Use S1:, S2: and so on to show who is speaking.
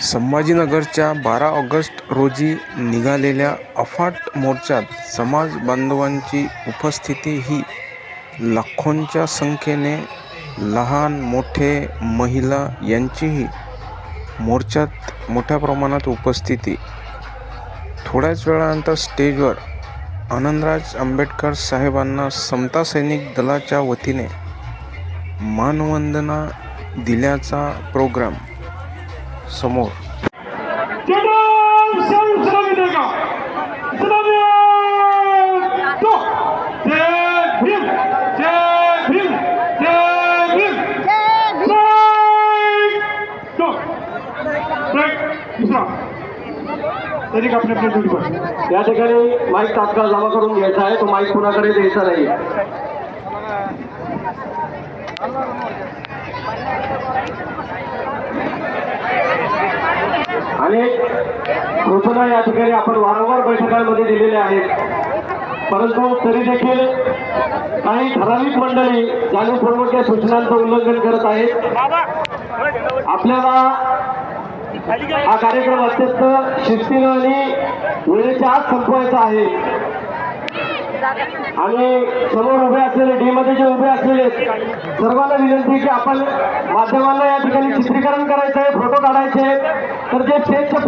S1: संभाजीनगरच्या 12 August रोजी निघालेल्या अफाट मोर्चात समाज बांधवांची उपस्थिती ही लाखोंच्या संख्येने, लहान मोठे महिला यांचीही मोर्चात मोठ्या प्रमाणात उपस्थिती. थोड्याच वेळानंतर स्टेजवर आनंदराज आंबेडकर साहेबांना समता सैनिक दलाच्या वतीने मानवंदना दिल्याचा प्रोग्राम समोर.
S2: या ठिकाणी माईक तात्काळ जमा करून घ्यायचा आहे. तो माईक कुणाकडे द्यायचा नाही. अनेक घोषणा या ठिकाणी आपण वारंवार बैठकांमध्ये दिलेल्या आहेत, परंतु तरी देखील काही ठराविक मंडळी जाणीवपूर्वक या सूचनांचं उल्लंघन करत आहेत. आपल्याला हा कार्यक्रम अत्यंत शिस्तीने आणि वेळेच्या आत संपवायचा आहे. आणि समोर उभे असलेले, डी मध्ये जे उभे असलेले सर्वांना विनंती की आपण माध्यमांना या ठिकाणी चित्रीकरण करायचं आहे, फोटो काढायचे, तर जे स्टेजच्या